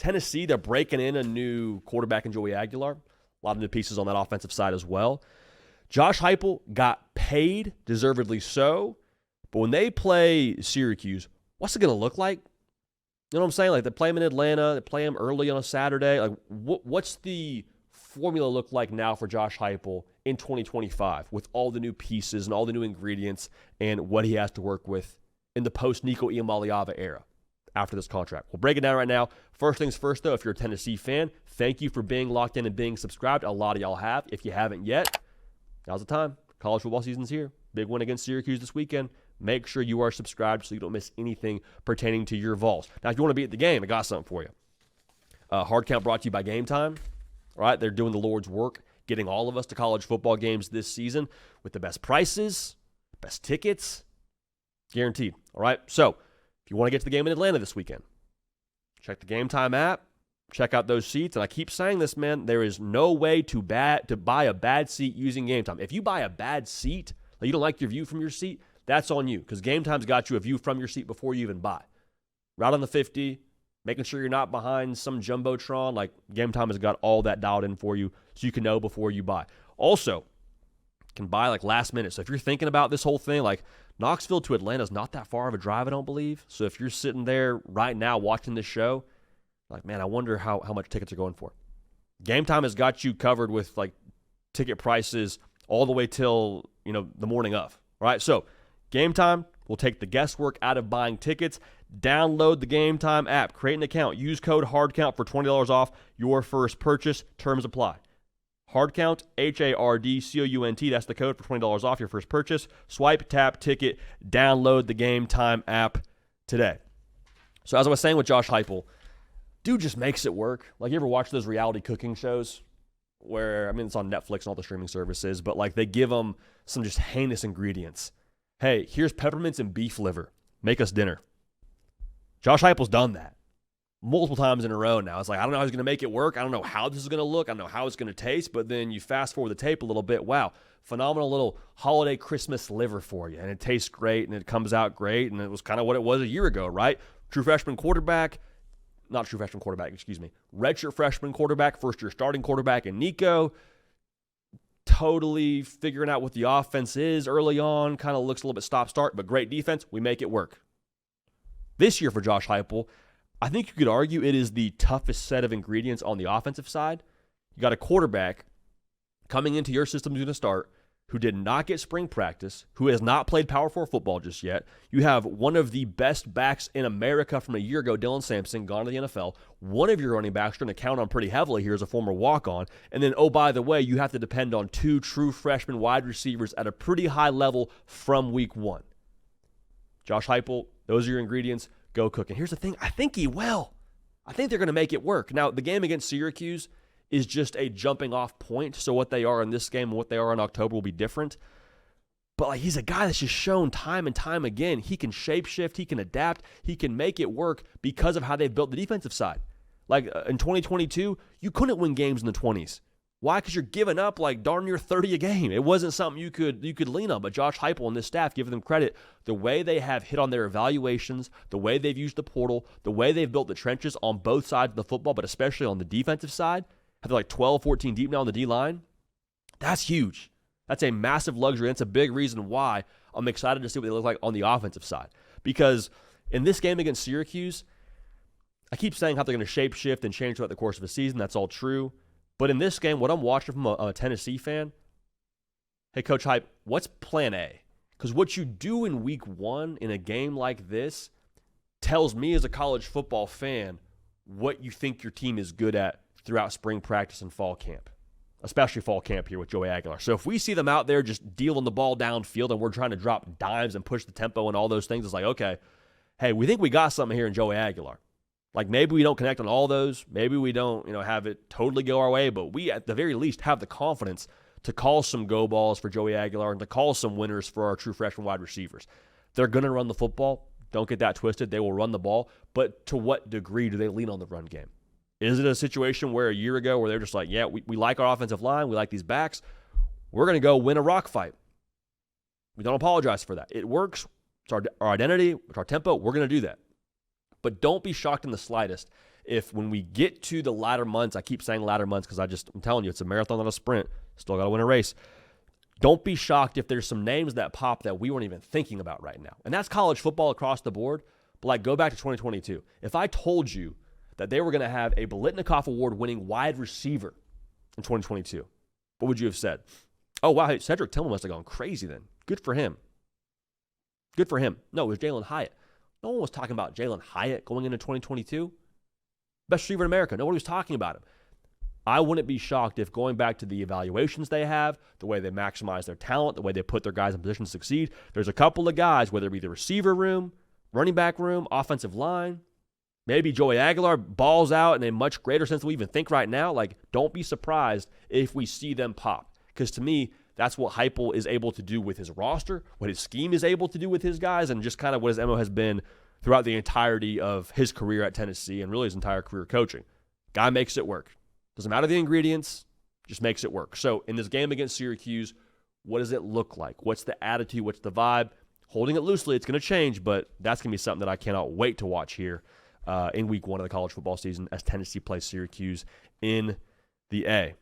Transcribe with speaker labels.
Speaker 1: Tennessee, they're breaking in a new quarterback in Joey Aguilar. A lot of new pieces on that offensive side as well. Josh Heupel got paid, deservedly so. But when they play Syracuse, what's it going to look like? You know what I'm saying? Like, they play them in Atlanta. They play them early on a Saturday. Like, what's the formula look like now for Josh Heupel in 2025 with all the new pieces and all the new ingredients and what he has to work with in the post-Nico Iamaleava era after this contract? We'll break it down right now. First things first, though, if you're a Tennessee fan, thank you for being locked in and being subscribed. A lot of y'all have. If you haven't yet, now's the time. College football season's here. Big win against Syracuse this weekend. Make sure you are subscribed so you don't miss anything pertaining to your Vols. Now, if you want to be at the game, I got something for you. Hard Count brought to you by Game Time. All right, they're doing the Lord's work, getting all of us to college football games this season with the best prices, best tickets, guaranteed. All right, so if you want to get to the game in Atlanta this weekend, check the Game Time app, check out those seats. And I keep saying this, man, there is no way to buy a bad seat using Game Time. If you buy a bad seat, like you don't like your view from your seat, that's on you, because Game Time's got you a view from your seat before you even buy. Right on the 50, making sure you're not behind some Jumbotron. Like, Game Time has got all that dialed in for you so you can know before you buy. Also, you can buy like last minute. So if you're thinking about this whole thing, like Knoxville to Atlanta is not that far of a drive, I don't believe. So if you're sitting there right now watching this show, like, man, I wonder how much tickets are going for. Game Time has got you covered with like ticket prices all the way till, the morning of. All right, so Game Time will take the guesswork out of buying tickets. Download the Game Time app. Create an account. Use code HARDCOUNT for $20 off your first purchase. Terms apply. HARDCOUNT, HARDCOUNT. That's the code for $20 off your first purchase. Swipe, tap, ticket. Download the Game Time app today. So as I was saying with Josh Heupel, dude just makes it work. Like, you ever watch those reality cooking shows where, it's on Netflix and all the streaming services, but like they give them some just heinous ingredients. Hey, here's peppermints and beef liver. Make us dinner. Josh Heupel's done that multiple times in a row now. It's like, I don't know how he's going to make it work. I don't know how this is going to look. I don't know how it's going to taste. But then you fast forward the tape a little bit. Wow, phenomenal little holiday Christmas liver for you. And it tastes great and it comes out great. And it was kind of what it was a year ago, right? Redshirt freshman quarterback, first-year starting quarterback in Nico. Totally figuring out what the offense is early on. Kind of looks a little bit stop-start, but great defense. We make it work. This year for Josh Heupel, I think you could argue it is the toughest set of ingredients on the offensive side. You got a quarterback coming into your system who's going to start, who did not get spring practice, who has not played Power 4 football just yet. You have one of the best backs in America from a year ago, Dylan Sampson, gone to the NFL. One of your running backs you're going to count on pretty heavily here as a former walk-on. And then, oh, by the way, you have to depend on two true freshman wide receivers at a pretty high level from week one. Josh Heupel, those are your ingredients. Go cook. And here's the thing. I think he will. I think they're going to make it work. Now, the game against Syracuse is just a jumping off point. So what they are in this game and what they are in October will be different. But like, he's a guy that's just shown time and time again, he can shapeshift, he can adapt, he can make it work because of how they've built the defensive side. Like in 2022, you couldn't win games in the 20s. Why? Because you're giving up like darn near 30 a game. It wasn't something you could lean on. But Josh Heupel and this staff, give them credit, the way they have hit on their evaluations, the way they've used the portal, the way they've built the trenches on both sides of the football, but especially on the defensive side, have like 12, 14 deep now on the D-line. That's huge. That's a massive luxury. That's a big reason why I'm excited to see what they look like on the offensive side. Because in this game against Syracuse, I keep saying how they're going to shape shift and change throughout the course of the season. That's all true. But in this game, what I'm watching from a Tennessee fan, hey, Coach Hype, what's plan A? Because what you do in week one in a game like this tells me as a college football fan what you think your team is good at throughout spring practice and fall camp, especially fall camp here with Joey Aguilar. So if we see them out there just dealing the ball downfield and we're trying to drop dimes and push the tempo and all those things, it's like, okay, hey, we think we got something here in Joey Aguilar. Like maybe we don't connect on all those. Maybe we don't, have it totally go our way, but we at the very least have the confidence to call some go balls for Joey Aguilar and to call some winners for our true freshman wide receivers. They're going to run the football. Don't get that twisted. They will run the ball. But to what degree do they lean on the run game? Is it a situation where a year ago where they're just like, yeah, we like our offensive line, we like these backs, we're going to go win a rock fight. We don't apologize for that. It works. It's our identity, it's our tempo. We're going to do that. But don't be shocked in the slightest if when we get to the latter months, I keep saying latter months because I'm telling you, it's a marathon, not a sprint. Still got to win a race. Don't be shocked if there's some names that pop that we weren't even thinking about right now. And that's college football across the board. But like, go back to 2022. If I told you that they were going to have a Biletnikoff Award-winning wide receiver in 2022, what would you have said? Oh, wow, hey, Cedric Tillman must have gone crazy then. Good for him. Good for him. No, it was Jalen Hyatt. No one was talking about Jalen Hyatt going into 2022. Best receiver in America. Nobody was talking about him. I wouldn't be shocked if going back to the evaluations they have, the way they maximize their talent, the way they put their guys in position to succeed, there's a couple of guys, whether it be the receiver room, running back room, offensive line, maybe Joey Aguilar balls out in a much greater sense than we even think right now. Like, don't be surprised if we see them pop. Because to me, that's what Heupel is able to do with his roster, what his scheme is able to do with his guys, and just kind of what his MO has been throughout the entirety of his career at Tennessee and really his entire career coaching. Guy makes it work. Doesn't matter the ingredients, just makes it work. So in this game against Syracuse, what does it look like? What's the attitude? What's the vibe? Holding it loosely, it's going to change, but that's going to be something that I cannot wait to watch here in week 1 of the college football season as Tennessee plays Syracuse in the A.